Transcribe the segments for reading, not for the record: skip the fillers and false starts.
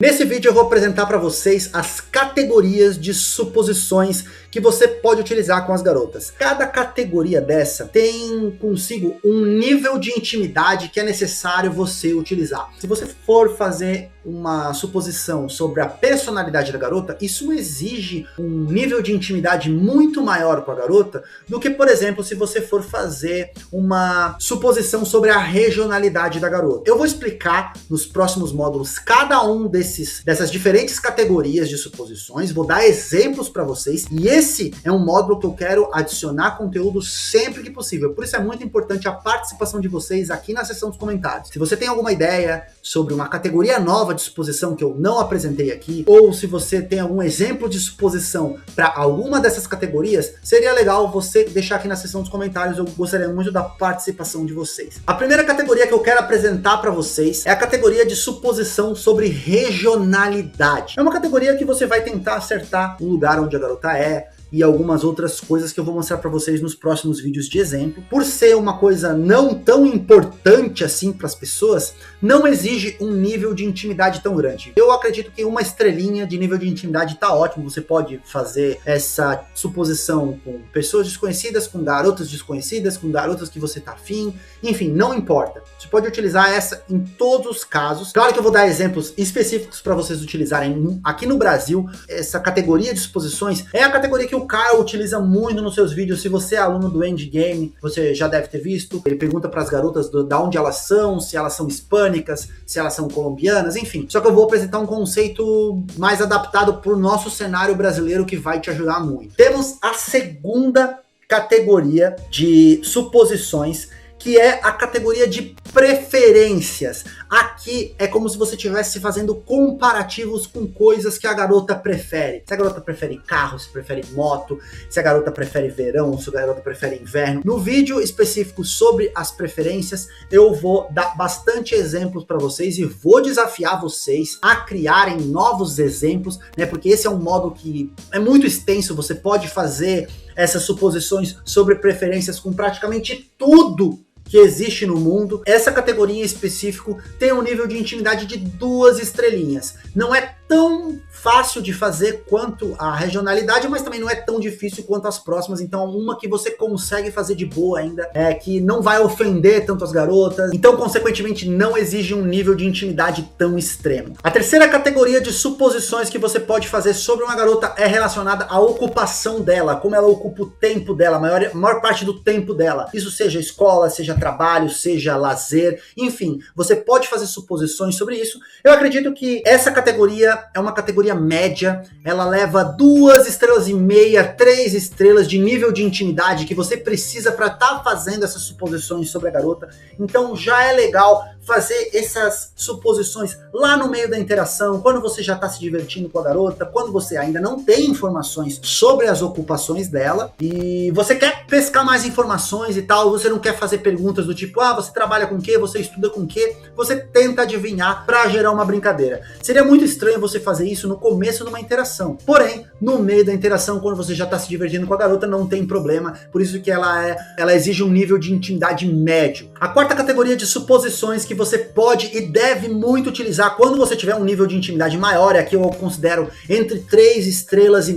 Nesse vídeo eu vou apresentar para vocês as categorias de suposições que você pode utilizar com as garotas. Cada categoria dessa tem consigo um nível de intimidade que é necessário você utilizar. Se você for fazer uma suposição sobre a personalidade da garota, isso exige um nível de intimidade muito maior com a garota do que, por exemplo, se você for fazer uma suposição sobre a regionalidade da garota. Eu vou explicar nos próximos módulos cada um dessas diferentes categorias de suposições, vou dar exemplos para vocês, e esse é um módulo que eu quero adicionar conteúdo sempre que possível. Por isso é muito importante a participação de vocês aqui na seção dos comentários. Se você tem alguma ideia sobre uma categoria nova de suposição que eu não apresentei aqui, ou se você tem algum exemplo de suposição para alguma dessas categorias, seria legal você deixar aqui na seção dos comentários. Eu gostaria muito da participação de vocês. A primeira categoria que eu quero apresentar para vocês é a categoria de suposição sobre regionalidade. É uma categoria que você vai tentar acertar o lugar onde a garota é, e algumas outras coisas que eu vou mostrar para vocês nos próximos vídeos de exemplo. Por ser uma coisa não tão importante assim para as pessoas, não exige um nível de intimidade tão grande. Eu acredito que uma estrelinha de nível de intimidade tá ótimo. Você pode fazer essa suposição com pessoas desconhecidas, com garotas desconhecidas, com garotas que você tá afim, enfim, não importa. Você pode utilizar essa em todos os casos. Claro que eu vou dar exemplos específicos para vocês utilizarem aqui no Brasil. Essa categoria de suposições é a categoria que o Caio utiliza muito nos seus vídeos. Se você é aluno do Endgame, você já deve ter visto. Ele pergunta para as garotas da onde elas são, se elas são hispânicas, se elas são colombianas, enfim. Só que eu vou apresentar um conceito mais adaptado para o nosso cenário brasileiro que vai te ajudar muito. Temos a segunda categoria de suposições, que é a categoria de preferências. Aqui é como se você estivesse fazendo comparativos com coisas que a garota prefere. Se a garota prefere carro, se prefere moto, se a garota prefere verão, se a garota prefere inverno. No vídeo específico sobre as preferências, eu vou dar bastante exemplos para vocês e vou desafiar vocês a criarem novos exemplos, né? Porque esse é um módulo que é muito extenso, você pode fazer essas suposições sobre preferências com praticamente tudo que existe no mundo. Essa categoria em específico tem um nível de intimidade de 2 estrelinhas. Não é tão fácil de fazer quanto a regionalidade, mas também não é tão difícil quanto as próximas. Então uma que você consegue fazer de boa ainda, que não vai ofender tanto as garotas, então consequentemente não exige um nível de intimidade tão extremo. A terceira categoria de suposições que você pode fazer sobre uma garota é relacionada à ocupação dela, como ela ocupa o tempo dela, a maior parte do tempo dela. Isso seja escola, seja trabalho, seja lazer, enfim, você pode fazer suposições sobre isso. Eu acredito que essa categoria é uma categoria média, ela leva 2,5 estrelas, 3 estrelas de nível de intimidade que você precisa para estar fazendo essas suposições sobre a garota. Então já é legal fazer essas suposições lá no meio da interação, quando você já está se divertindo com a garota, quando você ainda não tem informações sobre as ocupações dela e você quer pescar mais informações e tal, você não quer fazer perguntas do tipo, você trabalha com o quê? Você estuda com o quê? Você tenta adivinhar para gerar uma brincadeira. Seria muito estranho você fazer isso no começo de uma interação. Porém, no meio da interação, quando você já está se divertindo com a garota, não tem problema. Por isso que ela exige um nível de intimidade médio. A quarta categoria de suposições que você pode e deve muito utilizar quando você tiver um nível de intimidade maior, aqui eu considero entre 3,5 estrelas,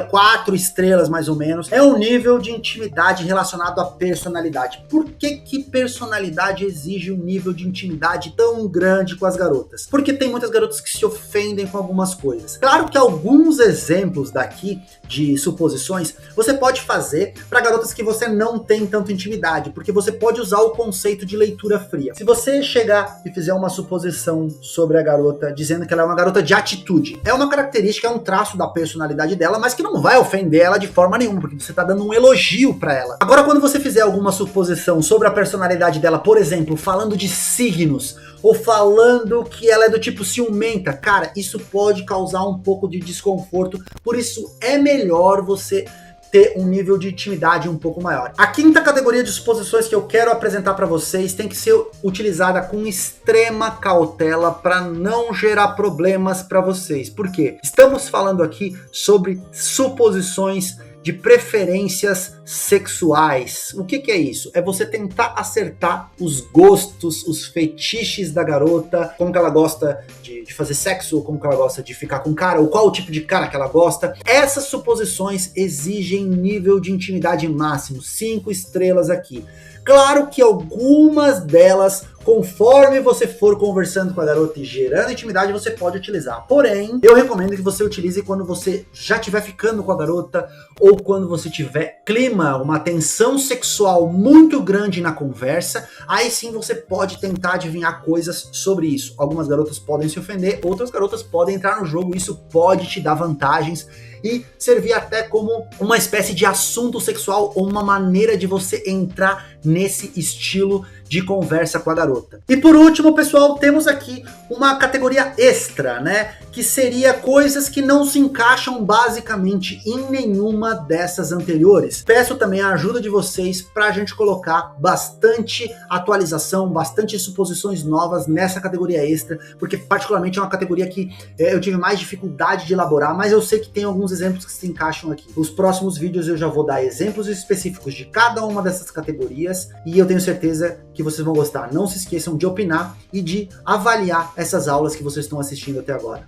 4 estrelas mais ou menos, é um nível de intimidade relacionado à personalidade. Por que personalidade exige um nível de intimidade tão grande com as garotas? Porque tem muitas garotas que se ofendem com algumas coisas. Claro que alguns exemplos daqui de suposições você pode fazer para garotas que você não tem tanta intimidade, porque você pode usar o conceito de leitura fria. Se você chegar e fizer uma suposição sobre a garota dizendo que ela é uma garota de atitude, é uma característica, é um traço da personalidade dela, mas que não vai ofender ela de forma nenhuma, porque você está dando um elogio para ela. Agora, quando você fizer alguma suposição sobre a personalidade dela, por exemplo, falando de signos, ou falando que ela é do tipo ciumenta, cara, isso pode causar um pouco de desconforto, por isso é melhor você ter um nível de intimidade um pouco maior. A quinta categoria de suposições que eu quero apresentar para vocês tem que ser utilizada com extrema cautela para não gerar problemas para vocês. Por quê? Estamos falando aqui sobre suposições de preferências sexuais. O que é isso? É você tentar acertar os gostos, os fetiches da garota, como que ela gosta de fazer sexo, como que ela gosta de ficar com cara, ou qual o tipo de cara que ela gosta. Essas suposições exigem nível de intimidade máximo, 5 estrelas aqui. Claro que algumas delas, conforme você for conversando com a garota e gerando intimidade, você pode utilizar. Porém, eu recomendo que você utilize quando você já estiver ficando com a garota ou quando você tiver clima, uma tensão sexual muito grande na conversa. Aí sim você pode tentar adivinhar coisas sobre isso. Algumas garotas podem se ofender, outras garotas podem entrar no jogo. Isso pode te dar vantagens e servir até como uma espécie de assunto sexual ou uma maneira de você entrar nesse estilo de conversa com a garota. E por último, pessoal, temos aqui uma categoria extra, né? Que seria coisas que não se encaixam basicamente em nenhuma dessas anteriores. Peço também a ajuda de vocês para a gente colocar bastante atualização, bastante suposições novas nessa categoria extra, porque particularmente é uma categoria que eu tive mais dificuldade de elaborar, mas eu sei que tem alguns exemplos que se encaixam aqui. Nos próximos vídeos eu já vou dar exemplos específicos de cada uma dessas categorias e eu tenho certeza que vocês vão gostar. Não se esqueçam de opinar e de avaliar essas aulas que vocês estão assistindo até agora.